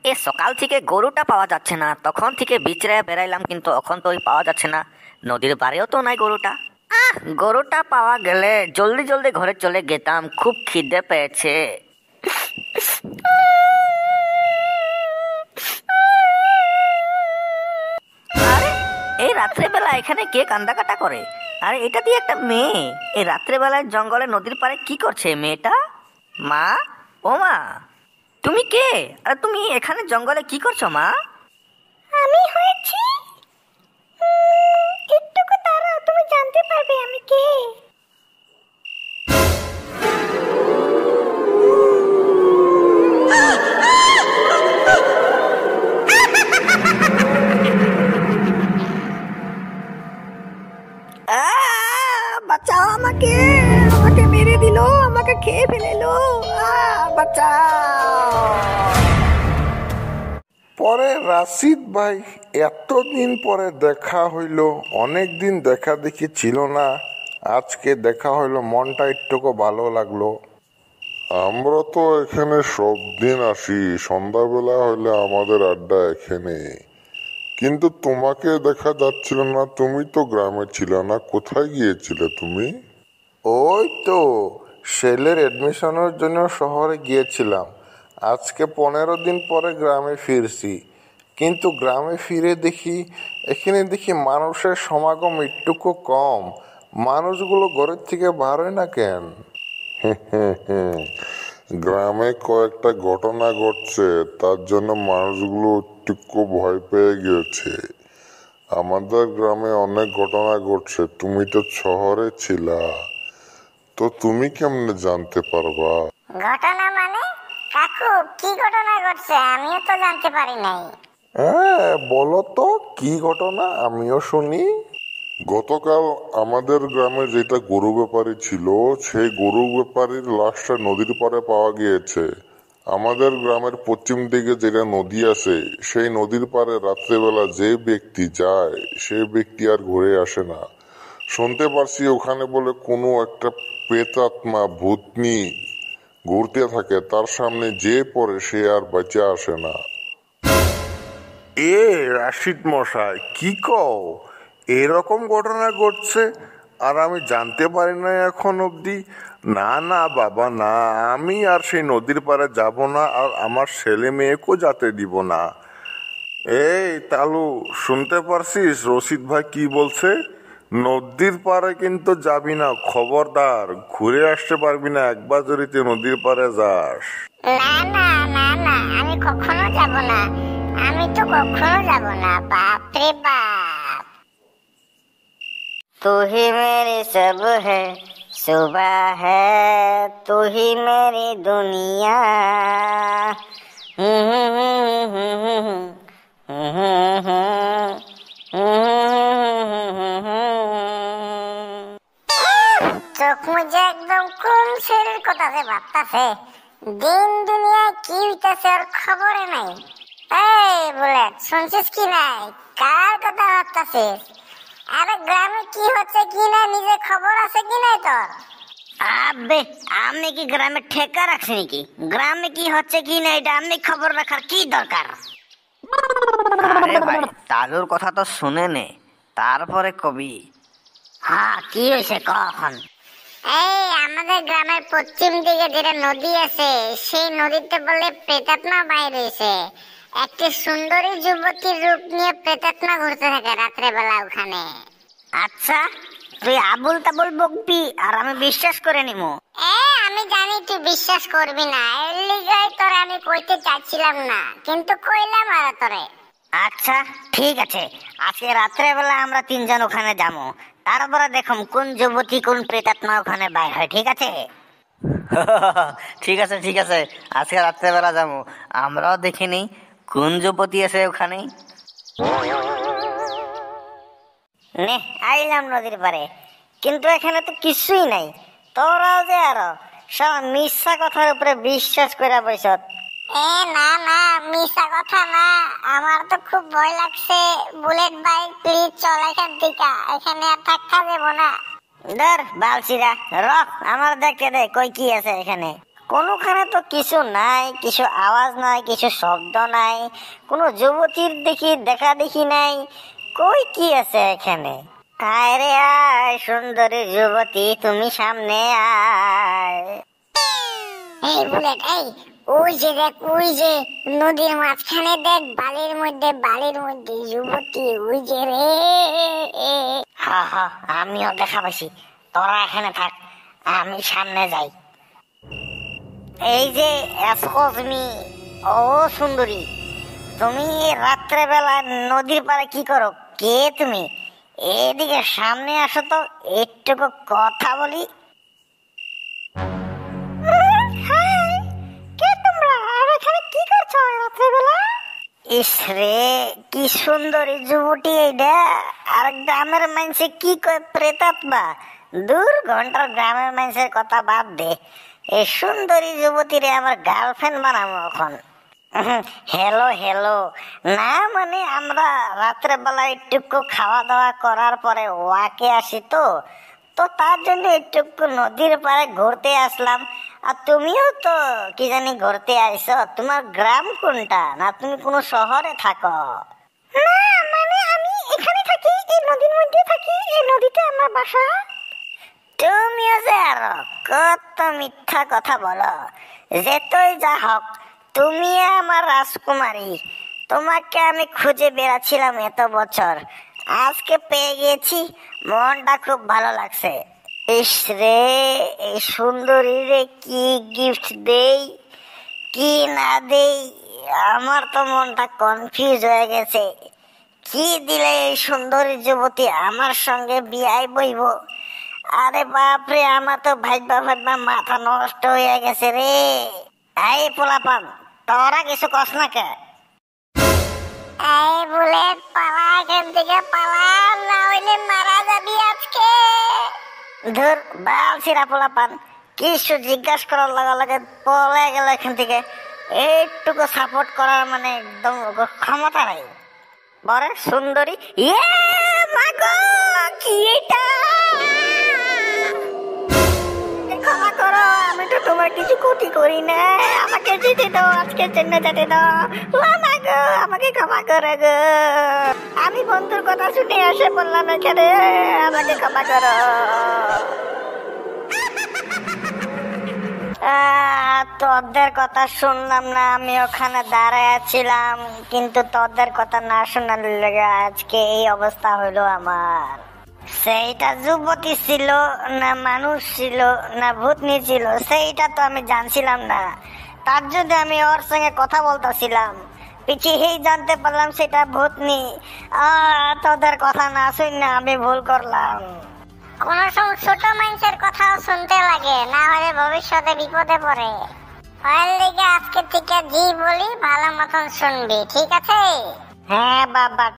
এ সকাল থেকে গরুটা পাওয়া যাচ্ছে না, তখন থেকে বিচড়ে বেড়াইলাম কিন্তু এখন তো পাওয়া যাচ্ছে না। নদীর পাড়েও তো নাই গরুটা। গরুটা পাওয়া গেলে জলদি জলদি ঘরে চলে যেতাম, খুব খিদে পেয়েছে। আরে এই রাত্রেবেলা এখানে কে কান্দাকাটা করে? আরে এটা দিয়ে একটা মেয়ে এই রাত্রেবেলায় জঙ্গলে নদীর পাড়ে কি করছে মেয়েটা? মা, ও মা, তুমি কে? আরে তুমি এখানে জঙ্গলে কি করছো মা? আমি হয়েছি। একটুকু দাঁড়াও, তুমি জানতে পারবে আমি কে। বাঁচাও আমাকে, আমাকে মেরে দিল, আমাকে খেয়ে ফেলেলো, বাঁচাও। পরে রাশিদ ভাই, এতদিন পরে দেখা হইল, অনেক দিন দেখা দেখি ছিল না, আজকে দেখা হইলো, মনটা একটুকু ভালো লাগলো। আমরা তো এখানে সব দিন আসি, সন্ধ্যাবেলা হলে আমাদের আড্ডা এখানে, কিন্তু তোমাকে দেখা যাচ্ছিল না। তুমি তো গ্রামে ছিলে না, কোথায় গিয়েছিলে তুমি? ওই তো ছেলের এডমিশনের জন্য শহরে গিয়েছিলাম, আজকে 15 দিন পরে গ্রামে ফিরছি। কিন্তু গ্রামে ফিরে দেখি এখানে মানুষের সমাগম একটুকু কম। মানুষগুলো ঘরের থেকে বার হয় না কেন? গ্রামে কয়েকটা ঘটনা ঘটছে, তার জন্য মানুষগুলো একটু ভয় পেয়ে গিয়েছে। আমাদের গ্রামে অনেক ঘটনা ঘটছে, তুমি তো শহরে ছিলা, তো তুমি কেমনে জানতে পারবা? ঘটনা মানে? কাকু, কি ঘটনা ঘটছে? আমিও তো জানতে পারি নাই। হ্যাঁ বলো তো, কি ঘটনা, আমিও শুনি। গতকাল আমাদের গ্রামে যেটা গরু ব্যাপারী ছিল, সেই গরু ব্যাপারীর লাশটা নদীর পাড়ে পাওয়া গিয়েছে। আমাদের গ্রামের পশ্চিম দিকে যেটা নদী আছে, সেই নদীর পাড়ে রাত্রেবেলা যে ব্যক্তি যায়, সেই ব্যক্তি আর ঘুরে আসে না। শুনতে পারছি ওখানে বলে কোনো একটা প্রেতাত্মা, ভূতনি ঘুরতে থাকে, তার সামনে যে পড়ে সে আর বেঁচে আসে না। এ রাশিদ মশাই, কি কও? এরকম ঘটনা ঘটছে আর আমি জানতে পারি না এখন অবধি? না না বাবা না, আমি আর সেই নদীর পাড়ে যাব না, আর আমার ছেলে মেয়েকেও যেতে দিব না। এই তালু, শুনতে পারছিস রশিদ ভাই কি বলছে? নদীর পাড়ে কিন্তু যাবি না, খবরদার, ঘুরে আসতে পারবি না একবার যদি তুই নদীর পাড়ে যাস। না না না না, আমি কখনো যাব না, আমি তো কখনো যাব না। বাপ রে বাপ। तू ही मेरी सब है, सुबह है तू ही मेरी दुनिया। চোখ মুজে একদম কোন ছেলের কথা যে ভাবতাছে, দিন দুনিয়ায় কি হইতাছে আর খবরে নাই। এই বুলেট, শুনছিস কি নাই? কার কথা ভাবতাছিস? আরে গ্রামে কি হচ্ছে কি না নিজে খবর আছে কি নাই তোর? আবে আমি কি গ্রামে ঠেকা রাখছি নাকি? গ্রামে কি হচ্ছে কি না এটা আমি খবর রাখার কি দরকার? আরে ভাই, তালুর কথা তো শুনে নে, তারপরে কবি। হ্যাঁ, কি হয়েছে কখন? এই আমাদের গ্রামের পশ্চিম দিকে যেটা নদী আছে, সেই নদীতে বলে প্রেতাত্মা বাইরে হয়েছে। একটি সুন্দরী যুবতীর রূপ নিয়ে প্রেতাত্মা ঘুরতে থাকে রাত্রে বেলা ওখানে। আচ্ছা, তুই আবুল তাবুল বকবি আর আমি বিশ্বাস করে নিমু। আমি জানি তুই বিশ্বাস করবি না, এর লিগাই তোরে আমি কইতে চাইছিলাম না, কিন্তু কইলাম আর তোরে। আচ্ছা ঠিক আছে, আজকে রাত্রে বেলা আমরা 3 জন ওখানে যাবো, তারপরে দেখুন কোন যুবতী কোন প্রেতাত্মা ওখানে বাইর হয়, ঠিক আছে? ঠিক আছে ঠিক আছে, আজকে রাত্রে বেলা যাবো, আমরাও দেখিনি কোন যুবতী আছে ওখানে। নে আইলাম নদীর পারে, কিন্তু এখানে তো কিছুই নাই। তোরাও যে আরো সব মিথ্যা কথার উপরে বিশ্বাস করে বসত। না না, মিশা কথা না, আমার তো খুব ভয় লাগছে। বুলেট বাইক প্লিজ চল এখান থেকে, এখানে আর থাকা যাবো না। ধর বালছিরা, রক আমার দেখতে দে কই কি আছে এখানে। কোনোখানে তো কিছু নাই, কিছু আওয়াজ নাই, কিছু শব্দ নাই, কোনো যুবতীর দেখা দেখি নাই। কই কি আছে এখানে? আয় রে আয় সুন্দরী যুবতী, তুমি সামনে আয়। এই বুলেট, এই ওই যে দেখ, ওই যে নদীর মাঝখানে দেখ, বালির মধ্যে যুবতী, ওই যে রে। হা হা, আমিও দেখা পাইছি। তোরা এখানে থাক, আমি সামনে যাই। এই যে এক্সকিউজ মি, ও সুন্দরী, তুমি রাত্রে বেলা নদীর পাড়ে কি করো? কে তুমি? এদিকে সামনে আসো তো, একটুকু কথা বলি। কে তোমরা, আর এখানে কি করছো রাত্রে বেলা? ইস রে, কি সুন্দরী যুবতী এইটা। আর গ্রামের মানুষে কি কয় প্রেতাত্মা? দূর, ঘন্টার গ্রামের মানুষের কথা বাদ দে। এই সুন্দরী যুবতী রে আমার গার্লফ্রেন্ড বানাবো এখন। হ্যালো হ্যালো না, মানে আমরা রাত্রে বেলা একটু খাওয়া দাওয়া করার পরে ওয়াকে আসি, তো তার জন্য একটু নদীর পাড়ে ঘুরতে আসলাম। আর তুমিও তো কি জানি ঘুরতে আইছো। তোমার গ্রাম কোনটা? না তুমি কোনো শহরে থাকো? না, মানে আমি এখানে থাকি, এই নদীর মধ্যে থাকি, এই নদীতে আমার বাসা। তুমিও যে আরো কত মিথ্যা কথা বলো। যেতই যা হোক, তুমি আমার রাজকুমারী। তোমাকে আমি খুঁজে বেড়াচ্ছিলাম এত বছর, আজকে পেয়ে গেছি, মনটা খুব ভালো লাগছে। ইস রে, এই সুন্দরী রে কি গিফট দেই কি না দেই, আমার তো মনটা কনফিউজ হয়ে গেছে। কি দিলে এই সুন্দরী যুবতী আমার সঙ্গে বিয়ায় বইব? আরে বাপরে, আমার তো ভাইবা মাথা নষ্ট হয়ে গেছে রে। এই পোলাপান, তোরা কিছু কস না কে? এই বুলেট, পালা এখান থেকে, পালা, না হইলে মারা যাবি আজকে। ধুর, বালছিরা পোলাপান, কিছু জিজ্ঞাসা করার লগে পলে গেল এখান থেকে। এইটুকু সাপোর্ট করার মানে একদম ক্ষমতা নাই। বরে সুন্দরী, ইয়ে মাগো, কি এটা? ক্ষমা করো, আমি তো তোমার কিছু ক্ষতি করি না, আমাকে যেতে দাও, আজকের জন্য যেতে দাও। মাগো, আমাকে ক্ষমা করে গো, আমি বন্ধুর কথা শুনে এসে বললাম এখানে, আমাকে ক্ষমা করো। তোদের কথা শুনলাম না, আমি ওখানে দাঁড়ায় ছিলাম, কিন্তু তোদের কথা না শোনার লেগে আজকে এই অবস্থা হইলো আমার। সেইটা যুবতী ছিল না মানুষ ছিল না ভূতনি ছিল, সেইটা তো আমি জানছিলাম না। তার জন্য আমি ওর সঙ্গে কথা বলতেছিলাম, পিছিয়েই জানতে পারলাম সেটা ভূতনি। তোদের কথা না শুনে আমি ভুল করলাম। কোন সময় ছোট মানুষের কথাও শুনতে লাগে, না হলে ভবিষ্যতে বিপদে পড়ে। ওর লিগে আজকে থেকে জি বলি, ভালো মতন শুনবি, ঠিক আছে? হ্যাঁ বাবা,